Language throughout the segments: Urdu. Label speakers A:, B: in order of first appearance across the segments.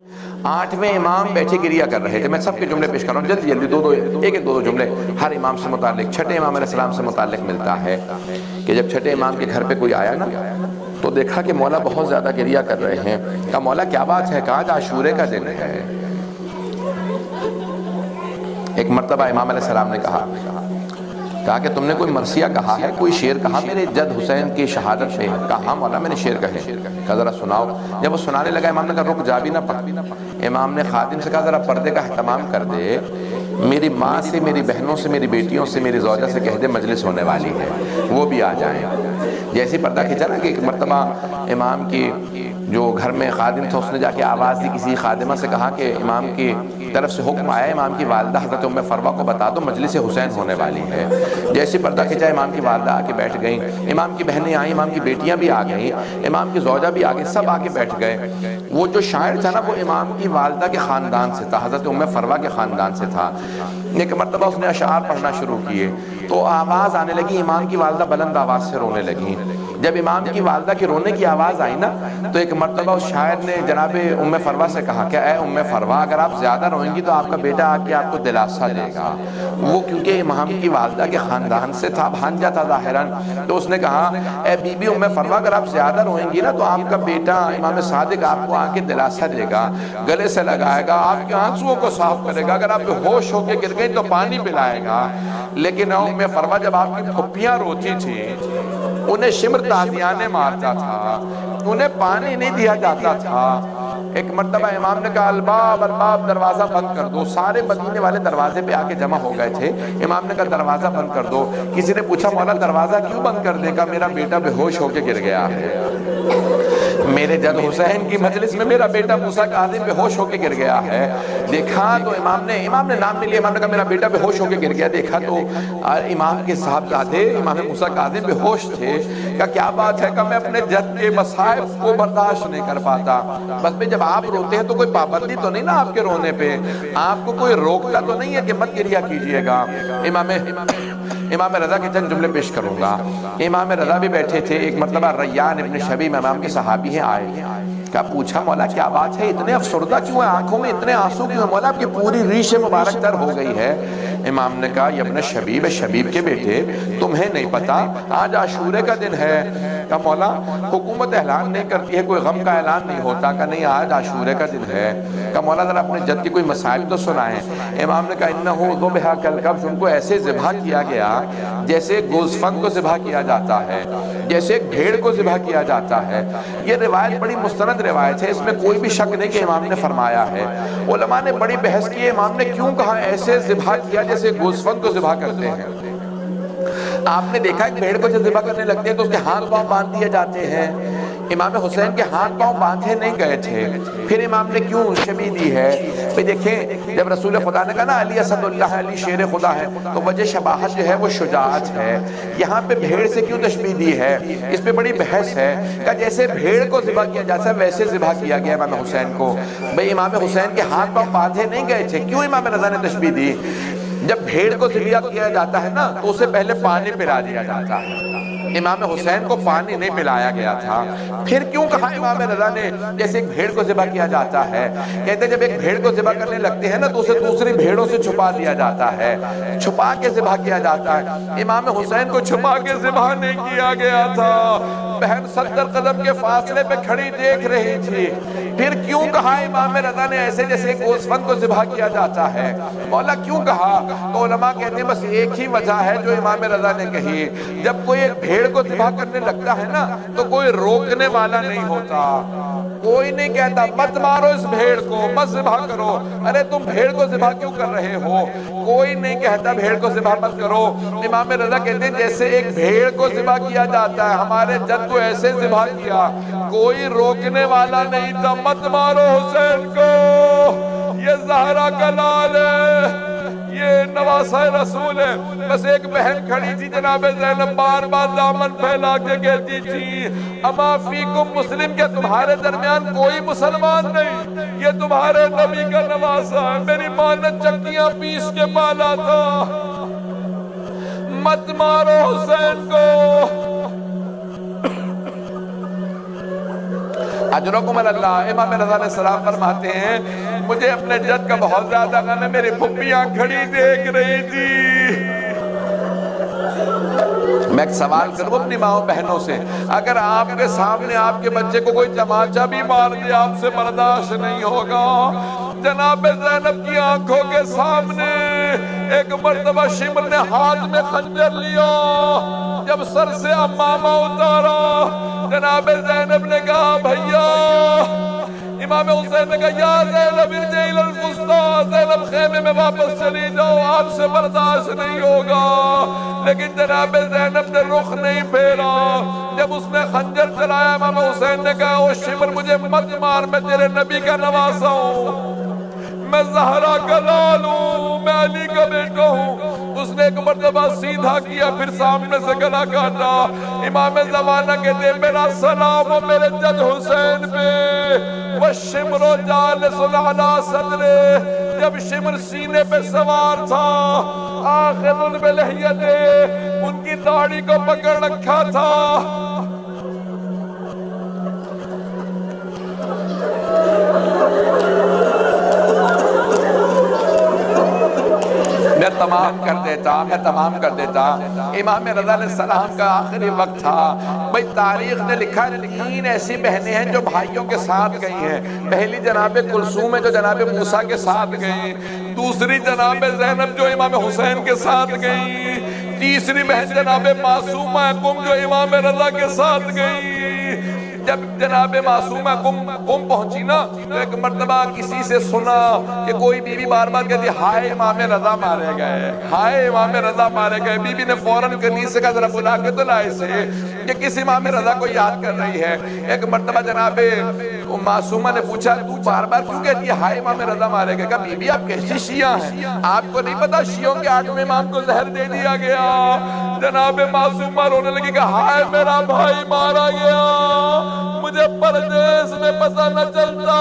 A: 8ویں امام بیٹھے گریہ کر رہے تھے. میں سب کے جملے پیش کر رہا ہوں جلدی جلدی، ایک دو جملے ہر امام سے متعلق. چھٹے امام علیہ السلام سے متعلق ملتا ہے کہ جب چھٹے امام کے گھر پہ کوئی آیا نا تو دیکھا کہ مولا بہت زیادہ گریہ کر رہے ہیں. کہا مولا کیا بات ہے؟ کہا آج عاشورے کا دن ہے. ایک مرتبہ امام علیہ السلام نے کہا کہ تم نے کوئی مرثیہ کہا ہے، کوئی شعر کہا میرے جد حسین کی شہادت پہ؟ کہا ہاں مولا میں نے شعر کہے. کہا ذرا سناؤ. جب وہ سنانے لگا امام نے کہا رک جا بھی نہ پڑھ. امام نے خادم سے کہا ذرا پردے کا اہتمام کر دے، میری ماں سے، میری بہنوں سے، میری بیٹیوں سے، میری زوجہ سے کہہ دے مجلس ہونے والی ہے، وہ بھی آ جائیں. جیسے پردہ کھینچا نا کہ ایک مرتبہ امام کی جو گھر میں خادم تھا اس نے جا کے آواز دی، کسی خادمہ سے کہا کہ امام کی طرف سے حکم آیا امام کی والدہ حضرت ام فروہ کو بتا دو مجلس حسین ہونے والی ہے. جیسے پردہ کھینچا امام کی والدہ آ کے بیٹھ گئیں، امام کی بہنیں آئیں، امام کی بیٹیاں بھی آ گئیں، امام کی زوجہ بھی آ گئی، سب آ کے بیٹھ گئے. وہ جو شاعر تھا نا وہ امام کی والدہ کے خاندان سے تھا، حضرت ام فروہ کے خاندان سے تھا. ایک مرتبہ اس نے اشعار پڑھنا شروع کیے تو آواز آنے لگی، امام کی والدہ بلند آواز سے رونے لگیں. جب امام کی والدہ کی رونے کی آواز آئی نا تو ایک مرتبہ اس شاعر نے جناب ام فروہ سے کہا کہ اے ام فروہ اگر آپ زیادہ روئیں گی تو آپ کا بیٹا آ کے آپ کو دلاسا دے گا. وہ کیونکہ امام کی والدہ کے خاندان سے تھا، بھانجا تھا ظاہراً، تو اس نے کہا اے بی بی ام فروہ اگر آپ زیادہ روئیں گی نا تو آپ کا بیٹا امام صادق آپ کو آ کے دلاسا دے گا، گلے سے لگائے گا، آپ کے آنسوؤں کو صاف کرے گا، اگر آپ بے ہوش ہو کے گر گئی تو پانی پلائے گا. لیکن ام فروہ جب آپ کی پھپھیاں روتی تھیں انہیں شمر تازیانے مارتا تھا، انہیں پانی نہیں دیا جاتا تھا. ایک مرتبہ امام نے کہا الباب الباب دروازہ بند کر دو. سارے مدینے والے دروازے پہ آ کے جمع ہو گئے تھے. امام نے کہا دروازہ بند کر دو. کسی نے پوچھا مولا دروازہ کیوں بند کر دے گا؟ میرا بیٹا بے ہوش ہو کے گر گیا ہے. میرے جد حسین کی مجلس میں میرا بیٹا موسیٰ کاظم بے ہوش ہو کے گر گیا ہے. دیکھا تو امام نے نام نہیں لیا، امام نے کہا میرا بیٹا بے ہوش ہو کے گر گیا. دیکھا تو امام کے صاحبزادے امام موسیٰ کاظم بے ہوش تھے. کہا کیا بات ہے؟ کہ میں اپنے جد کے مصائب کو برداشت نہیں کر پاتا. بس میں جب آپ روتے ہیں تو کوئی پابندی تو نہیں نا آپ کے رونے پہ، آپ کو کوئی روکتا تو نہیں ہے کہ مت گریہ کیجئے گا. امام رضا کے چند جملے پیش کروں گا. امام رضا بھی بیٹھے تھے. ایک مرتبہ ریان ابن شبیب امام کے صحابی ہیں آئے. کہا پوچھا مولا کیا بات ہے؟ اتنے افسردہ کیوں ہیں؟ آنکھوں میں اتنے آنسو کیوں ہیں؟ مولا آپ کی پوری ریش مبارک تر ہو گئی ہے. امام نے کہا یہ ابن شبیب شبیب کے بیٹے تمہیں نہیں پتا آج عاشورے کا دن ہے. کہا مولا حکومت اعلان نہیں کرتی ہے، کوئی غم کا اعلان نہیں ہوتا. کہا نہیں آج عاشورے کا دن ہے. کہا مولا ذرا اپنے جد کی کوئی مسائل تو سنائیں. امام نے کہا انہو ذبح کالکبش، ان کو ایسے ذبح کیا گیا جیسے گوزفند کو ذبح کیا جاتا ہے، جیسے ایک بھیڑ کو ذبح کیا جاتا ہے. یہ روایت بڑی مستند روایت ہے، اس میں کوئی بھی شک نہیں کہ امام نے فرمایا ہے. علماء نے بڑی بحث کی امام نے کیوں کہا ایسے ذبح کیا جیسے گوزفند کو ذبح کرتے ہیں. آپ نے دیکھا ایک بھیڑ کو جب ذبح کرنے لگتے ہیں تو اس کے ہاتھ پاؤں باندھ دیے جاتے ہیں. امام حسین کے ہاتھ پاؤں باندھے نہیں گئے تھے. پھر امام نے کیوں شبیہ دی ہے؟ پھر دیکھیں جب رسول خدا نے کہا نا علی اسد اللہ، علی شیر خدا ہے، تو وجہ شباہت جو ہے وہ شجاعت ہے. یہاں پہ بھیڑ سے کیوں تشبیہ دی ہے؟ اس پہ بڑی بحث ہے کہ جیسے بھیڑ کو ذبح کیا جاتا ہے ویسے ذبح کیا گیا امام حسین کو. بھئی امام حسین کے ہاتھ پاؤں باندھے نہیں گئے تھے، کیوں امام رضا نے تشبیہ دی؟ جب بھیڑ کو ذبح کیا جاتا ہے نا تو اسے پہلے پانی پلا دیا جاتا ہے. امام حسین کو پانی نہیں پلایا گیا تھا. پھر کیوں کہا امام رضا نے جیسے ایک بھیڑ کو ذبح کیا جاتا ہے؟ کہتے ہیں جب ایک بھیڑ کو ذبح کرنے لگتے ہیں نا تو اسے دوسری بھیڑوں سے چھپا دیا جاتا ہے، چھپا کے ذبح کیا جاتا ہے. امام حسین کو چھپا کے ذبح نہیں کیا گیا تھا. بہن 70 قدم کے فاصلے پہ کھڑی دیکھ رہی تھی. پھر کیوں کہا امام رضا نے ایسے جیسے گوزفند کو ذبح کیا جاتا ہے؟ مولا کیوں کہا؟ تو علماء کہتے ہیں بس ایک ہی وجہ ہے جو امام رضا نے کہی. جب کوئی ایک بھیڑ کو ذبح کرنے لگتا ہے نا تو کوئی روکنے والا نہیں ہوتا. کوئی نہیں کہتا مت مارو اس بھیڑ کو، مت ذبح کرو، ارے تم بھیڑ کو ذبح کیوں کر رہے ہو؟ کوئی نہیں کہتا بھیڑ کو ذبح مت کرو. امام رضا کہتے ہیں جیسے ایک بھیڑ کو ذبح کیا جاتا ہے ہمارے جد کو ایسے ذبح کیا، کوئی روکنے والا نہیں تھا. مت مارو حسین کو، یہ زہرا کا لال ہے، یہ نواسہ رسول ہے. بس ایک بہن کھڑی تھی جناب زینب بار بار دامن پھیلا کے کہتی تھی اما فیکم مسلم، کہ تمہارے درمیان کوئی مسلمان نہیں، یہ تمہارے نبی کا نواسہ ہے. میری ماں نے چکیاں پیس کے پالا تھا. مت مارو حسین کو. اجرکم اللہ۔ امام رضا علیہ السلام فرماتے ہیں مجھے اپنے جد کا بہت زیادہ غم ہے، میری پھپھیاں کھڑی دیکھ رہی تھی۔ میں ایک سوال کروں اپنی ماؤں بہنوں سے، اگر آپ کے سامنے آپ کے بچے کو کوئی تماچا بھی مار دے آپ سے برداشت نہیں ہوگا؟ جناب زینب کی آنکھوں کے سامنے ایک مرتبہ شمر نے ہاتھ میں خنجر لیا، جب سر سے امامہ اتارا جناب زینب نے کہا بھیا، امام حسین نے کہا یا زینب ارجعی الی الفسطیٰ، زینب خیمے میں واپس چلی جاؤ، آپ سے برداشت نہیں ہوگا۔ لیکن جناب زینب نے رخ نہیں پھیرا۔ جب اس نے خنجر چلایا امام حسین نے کہا او شمر مجھے مت مار، میں تیرے نبی کا نواسا ہوں، میں زہرا کا لال ہوں، میں علی کا بیٹا ہوں۔ اس نے ایک مرتبہ سیدھا کیا، پھر سامنے سے گلا کاٹا۔ امام زمانہ کہتے میرا سلام ہو میرے جد حسین پہ، وَالشِّمْرُ جَالِسٌ عَلَىٰ صَدْرِهِ، جب شمر سینے پہ سوار تھا، آخذٌ بِلِحْيَتِهِ، ان کی داڑھی کو پکڑ رکھا تھا۔ میں تمام کر دیتا۔ امام رضا علیہ السلام کا آخری وقت تھا۔ بھئی تاریخ نے لکھا 3 ایسی بہنیں ہیں جو بھائیوں کے ساتھ گئی ہیں۔ پہلی جناب کلثوم ہے جو جناب موسیٰ کے ساتھ گئی، دوسری جناب زینب جو امام حسین کے ساتھ گئی، تیسری بہن جناب معصومہ قم جو امام رضا کے ساتھ گئی۔ جب جناب معصومہ قم پہنچی نا تو ایک مرتبہ کسی سے سنا کہ کوئی بی بی بار بار کہتی ہائے امام رضا مارے گئے، ہائے امام رضا مارے گئے۔ بی بی نے فوراً کنیز سے کہا ذرا بلا کے تو لائے سے کہ کس امام رضا کو یاد کر رہی ہے۔ ایک مرتبہ جناب معصومہ نے پوچھا تو بار بار کیوں کہتی ہے ہائے امام رضا مارے گئے؟ کہا بی بی آپ کیسی شیعہ ہیں، آپ کو نہیں پتا شیعوں کے 8ویں امام کو زہر دے دیا گیا۔ جناب معصومہ رونے لگی کہ ہائے میرا بھائی مارا گیا، مجھے پردیس میں پتہ نہ چلتا۔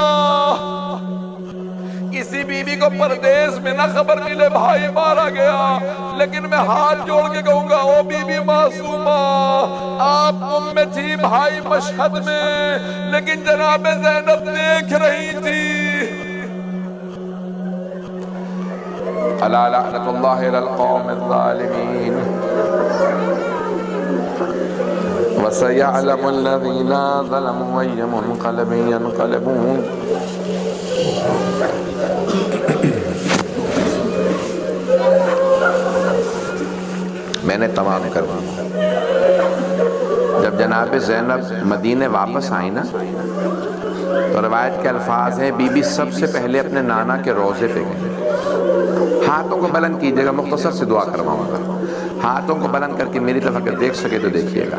A: کسی بی بی کو پردیس میں نہ خبر ملے بھائی مارا گیا، لیکن میں ہاتھ جوڑ کے کہوں گا او بی بی معصومہ آپ ام میں تھی بھائی مشہد میں، لیکن جناب زینب دیکھ رہی تھی۔ الا لعنۃ اللہ علی القوم الظالمین وَسَيَعْلَمُ الَّذِينَ ظَلَمُوا أَيَّ مُنْقَلَبٍ يَنْقَلِبُونَ۔ میں نے تمام کر دیا۔ جب جناب زینب مدینے واپس آئی نا تو روایت کے الفاظ ہیں بی بی سب سے پہلے اپنے نانا کے روضے پہ گئی۔ ہاتھوں کو بلند کیجئے گا، مختصر سے دعا کرواؤں گا، ہاتھوں کو بلند کر کے میری طرف اگر دیکھ سکے تو دیکھیے گا۔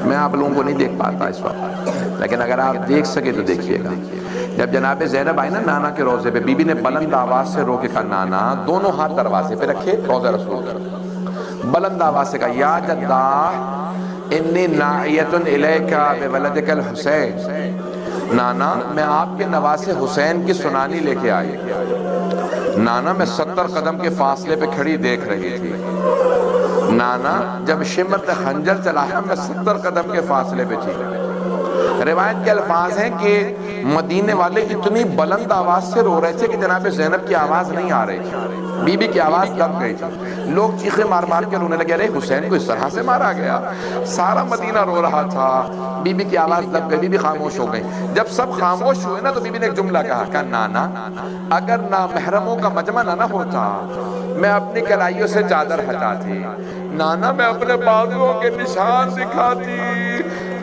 A: میں آپ لوگوں کو نہیں دیکھ پاتا اس وقت، لیکن اگر آپ دیکھ سکے تو دیکھیے گا۔ جب جناب زینب آئی نا نانا کے روضے پہ، بی بی نے بلند آواز سے رو کے کہا نانا، دونوں ہاتھ دروازے پہ رکھے، روضہ رسول کر بلند آواز سے کہا یا جدہ انی ناعیت الیک بولدک الحسین، نانا میں آپ کے نواسے حسین کی سنانی لے کے آئی۔ نانا میں 70 قدم کے فاصلے پہ کھڑی دیکھ رہی تھی۔ نانا جب شمر نے خنجر چلایا میں 70 قدم کے فاصلے پہ تھی۔ روایت کے الفاظ ہیں کہ مدینے والے اتنی بلند آواز سے رو رہے تھے کہ جناب زینب کی آواز نہیں آ رہی تھی، بی بی کی آواز دب گئی تھی۔ لوگ چیخے مار مار کے رونے لگے، ارے حسین کو اس طرح سے مارا گیا۔ سارا مدینہ رو رہا تھا، بی بی کی آواز دب گئی، بی بی خاموش ہو گئی۔ جب سب خاموش ہوئے نا تو بی بی نے ایک جملہ کہا نانا اگر نامحرموں کا مجمع نہ ہوتا میں اپنی کلائیوں سے چادر ہٹاتی، نانا میں اپنے بازوؤں کے نشان دکھاتی،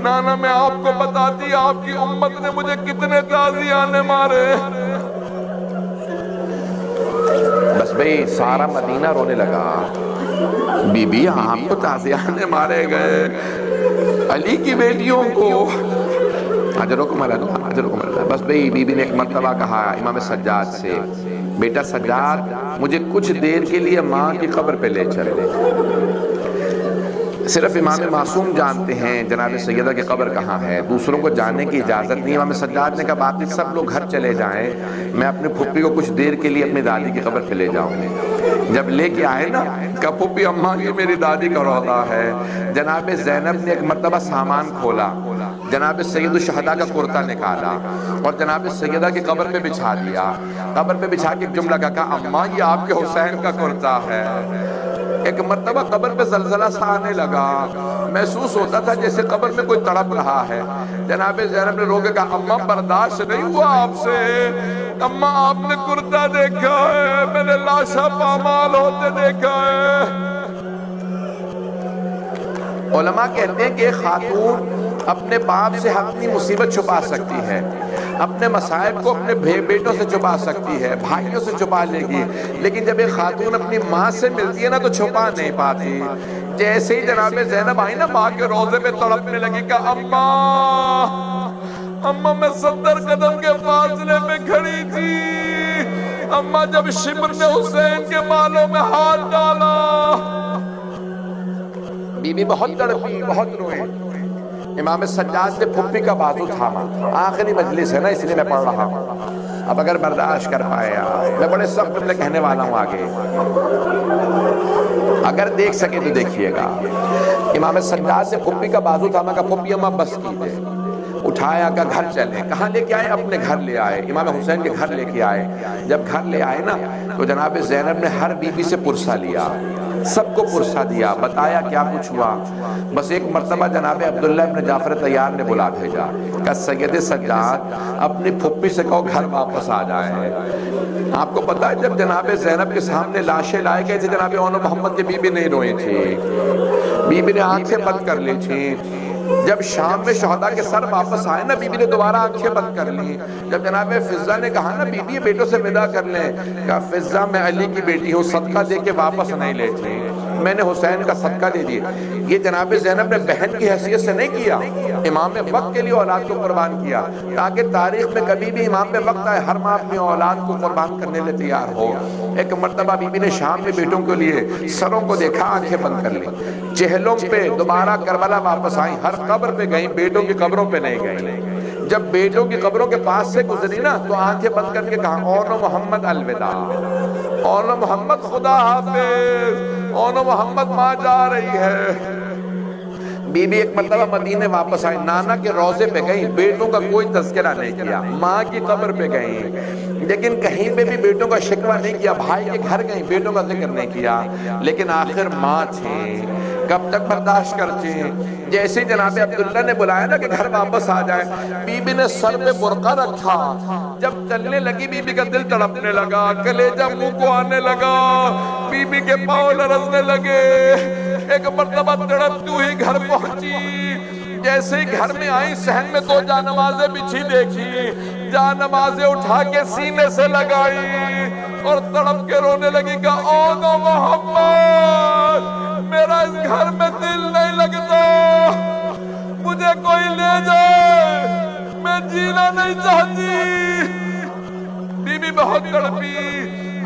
A: نانا میں آپ کو بتاتی آپ کی امت نے مجھے کتنے تازیانے مارے۔ بس بھئی سارا مدینہ رونے لگا، بی بی آپ کو تازیانے مارے گئے، علی کی بیٹیوں کو اجرکم اللہ اجرکم اللہ۔ بس بھئی بی بی نے ایک مرتبہ کہا امام سجاد سے بیٹا سجاد مجھے کچھ دیر کے لیے ماں کی قبر پہ لے چلے۔ صرف امام معصوم جانتے ہیں جناب سیدہ کی قبر کہاں ہے، دوسروں کو جاننے کی اجازت نہیں۔ امام سجاد نے کہا باقی سب لوگ گھر چلے جائیں، میں اپنے پھپھی کو کچھ دیر کے لیے اپنی دادی کی قبر پہ لے جاؤں۔ جب لے کے آئے نا کہا پھپھی اماں یہ میری دادی کا روضہ ہے۔ جناب زینب نے ایک مرتبہ سامان کھولا، جناب سید الشہداء کا کرتا نکالا اور جناب سیدہ کی قبر پہ بچھا دیا. قبر پہ بچھا کے ایک جملہ کہا اماں یہ آپ کے حسین کا کرتا ہے. ایک مرتبہ قبر پہ زلزلہ سا آنے لگا, محسوس ہوتا تھا جیسے قبر میں کوئی تڑپ رہا ہے. جناب زینب نے رو کے کہا اماں برداشت نہیں ہوا آپ سے, اماں آپ نے کرتا دیکھا ہے, میں نے لاشا پامال ہوتے دیکھا ہے. علماء کہتے ہیں کہ ایک خاتون اپنے باپ سے اپنی مصیبت چھپا سکتی ہے, اپنے مصائب کو اپنے بیٹوں سے چھپا سکتی ہے, بھائیوں سے چھپا لے گی, لیکن جب ایک خاتون اپنی ماں سے ملتی ہے نا تو چھپا نہیں پاتی. جیسے ہی جناب زینب آئی نا ماں کے روضے پہ تڑپنے لگی کہ اماں میں 70 قدم کے فاصلے پہ کھڑی تھی, اماں جب شمر نے حسین کے بالوں میں ہاتھ ڈالا. بی بی بہت تڑپی, بہت روئے. امام سجاد نے پھپھی کا بازو تھاما, آخری مجلس ہے نا اس لیے میں پڑھ رہا ہوں, اب اگر برداشت کر پایا میں بڑے سخت میں کہنے والا ہوں آگے, اگر دیکھ سکے تو دیکھیے گا. امام سجاد نے پھپھی کا بازو تھاما کہ پھپھی اماں بس کیجئے, اٹھایا کہ گھر چلیں. کہاں لے کے آئے؟ اپنے گھر لے آئے, امام حسین کے گھر لے کے آئے. جب گھر لے آئے نا تو جناب زینب نے ہر بی بی سے پرسہ لیا, سب کو پرسہ دیا, بتایا کیا کچھ ہوا. بس ایک مرتبہ جناب عبداللہ ابن جعفر طیار نے بلا بھیجا کہ سید سجاد اپنی پھپھی سے کہو گھر واپس آ جائیں. آپ کو پتا ہے جب جناب زینب کے سامنے لاشیں لائے گئے تھے, جناب اون محمد کی بی بی نہیں روئی تھی, بی بی نے آنکھیں بند کر لی تھی. جب شام میں شہداء کے سر واپس آئے نا بی بی نے دوبارہ آنکھیں بند کر لی. جب جناب فضہ نے کہا نا بی بی بیٹوں سے ودا کر لیں, کہا فضہ میں علی کی بیٹی ہوں, صدقہ دے کے واپس نہیں لیتی, میں نے حسین کا صدقہ دے دیا. یہ جناب زینب نے بہن کی حیثیت سے نہیں کیا, امام وقت کے لیے اولاد کو قربان کیا تاکہ تاریخ میں کبھی بھی امام پہ وقت آئے ہر ماں اپنی اولاد کو قربان کرنے لئے تیار ہو. ایک مرتبہ بی بی نے شام میں بیٹوں کے لیے سروں کو دیکھا, آنکھیں بند کر لی. چہلوں پہ دوبارہ کربلا واپس آئیں, ہر قبر پہ گئیں, بیٹوں کی قبروں پہ نہیں گئیں. جب بیٹوں کی قبروں کے پاس سے گزری نا تو آنکھیں بند کر کے کہا اون محمد الوداع, اون محمد خدا حافظ, اون محمد ماں جا رہی ہے. بی بی ایک مرتبہ مدینے واپس آئیں, نانا کے روضے پہ گئیں, بیٹوں کا کوئی تذکرہ نہیں کیا. ماں کی قبر پہ گئیں لیکن کہیں پہ بھی بیٹوں کا شکوہ نہیں کیا. بھائی کے گھر گئیں, بیٹوں کا ذکر نہیں کیا, لیکن آخر ماں تھیں, کب تک برداشت کرتے ہیں. جیسے جناب عبداللہ نے بلایا نا کہ گھر واپس آ جائیں, بی بی نے سر پہ برقع رکھا. جب چلنے لگی بی بی کا دل تڑپنے لگا, کلیجہ منہ کو آنے لگا, بی بی کے پاؤں لرزنے لگے. ایک مرتبہ تڑپتی ہوئی گھر پہنچی, جیسے ہی گھر میں آئی صحن میں 2 جانمازیں بچھی دیکھی, جانمازیں اٹھا کے سینے سے لگائی اور تڑپ کے رونے لگی کہ اون محمد میرا اس گھر میں دل نہیں لگتا, مجھے کوئی لے جائے, میں جینا نہیں چاہتی. بی بی بہت تڑپی,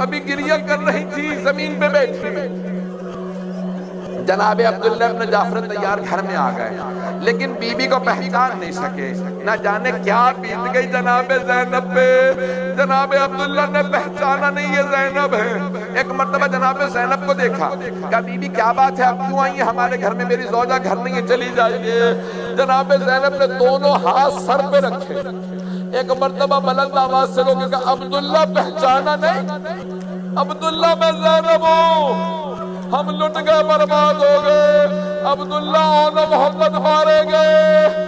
A: ابھی گریہ کر رہی تھی, زمین پہ بیٹھی. جناب عبداللہ ابن جعفر طیار گھر میں آ گئے, لیکن بی بی کو پہچان نہیں سکے. نہ جانے کیا بیت گئی جناب زینب پہ, جناب عبداللہ نے پہچانا نہیں یہ زینب ہے. ایک مرتبہ جناب زینب کو دیکھا, کہا بی بی کیا بات ہے, اب کیوں آئی ہیں ہمارے گھر میں, میری زوجہ گھر نہیں ہے, چلی جائیے. جناب زینب نے دونوں ہاتھ سر پہ رکھے. ایک مرتبہ بلند آواز سے لوگوں کہا عبداللہ پہچانا نہیں, عبداللہ میں زینب ہوں, ہم لٹ گئے, برباد ہو گئے, عبداللہ اون محمد مارے گئے.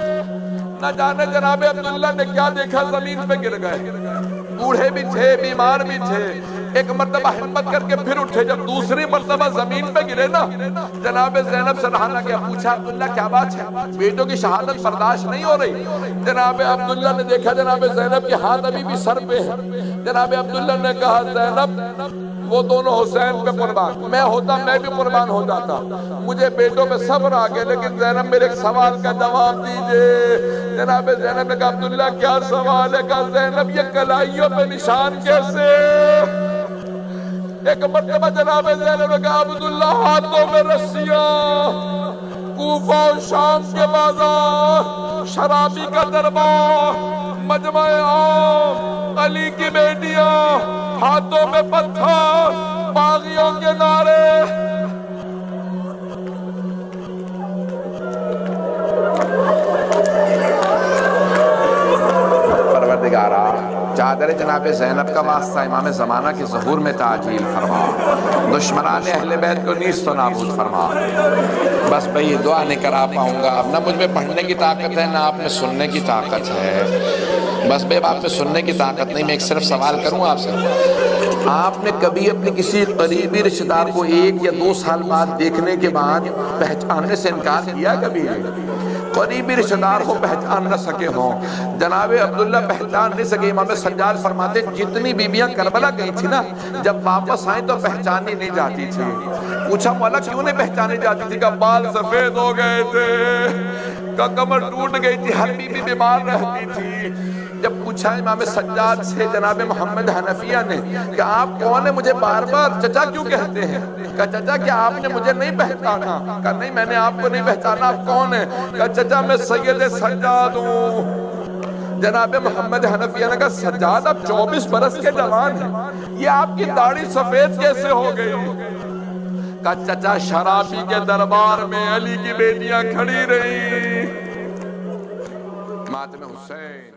A: نہ جانے جناب عبداللہ نے کیا دیکھا, زمین پہ گر گئے. بوڑھے بھی تھے, بیمار بھی تھے. ایک مرتبہ ہمت کر کے پھر اٹھے, جب دوسری مرتبہ زمین پہ گرے نا جناب زینب سے رہا نہ گیا. پوچھا عبداللہ کیا بات ہے, بیٹوں کی شہادت برداشت نہیں ہو رہی. جناب عبداللہ نے دیکھا جناب زینب کے ہاتھ ابھی بھی سر پہ ہے. جناب عبداللہ نے کہا زینب وہ دونوں حسین پہ قربان, میں ہوتا میں بھی قربان ہو جاتا, مجھے بیٹوں پہ صبر آ گئے, لیکن زینب میرے ایک سوال کا جواب دیجئے. جناب زینب نے کہا عبداللہ کیا سوال ہے, کہا زینب یہ کلائیوں پہ نشان کیسے. ایک مرتبہ جناب زینب نے کہا عبداللہ ہاتھوں میں رسیاں, کوفہ و شام کے بازار, شرابی کا دربار, مجمع عام, علی کی بیٹیاں, ہاتھوں میں پتھر, باغیوں کے نعرے. چادر جناب زینب کا واسطہ امام زمانہ کے ظہور میں تعجیل فرما، دشمنان اہل بیت کو نیست و نابود فرما۔ بس بھئی یہ دعا نہیں کرا پاؤں گا، اب نہ مجھ میں پڑھنے کی طاقت ہے نہ آپ میں سننے کی طاقت ہے، بس بے آپ میں سننے کی طاقت نہیں۔ میں ایک صرف سوال کروں آپ سے، آپ نے کبھی اپنے کسی قریبی رشتہ دار کو 1 یا 2 سال بعد دیکھنے کے بعد پہچاننے سے انکار کیا کبھی؟ قریبی رشتہ دار کو پہچان نہ سکے ہوں، جناب عبداللہ پہچان نہیں سکے، امام سجاد فرماتے جتنی بیویاں کربلا گئی تھی نا، جب واپس آئیں تو پہچانی نہیں جاتی تھی۔ پوچھا مولا کیوں نہیں پہچانی جاتی تھی؟ کہ بال سفید ہو گئے تھے، کہ کمر ٹوٹ گئی تھی، ہر بیوی بیمار رہتی تھی۔ جب پوچھا امام سجاد سے جناب محمد حنفیہ نے کہ آپ کون ہیں، مجھے بار بار چچا کیوں کہتے ہیں؟ کہا چچا کیا آپ نے مجھے نہیں پہچانا؟ کہا نہیں میں نے آپ کو نہیں پہچانا، آپ کون ہیں؟ کہا چچا میں سید سجاد ہوں۔ جناب محمد حنفیہ نے کہا سجاد آپ 24 برس کے جوان ہیں، یہ آپ کی داڑھی سفید کیسے ہو گئی؟ کہا چچا شرابی کے دربار میں علی کی بیٹیاں کھڑی رہی، ماتم حسین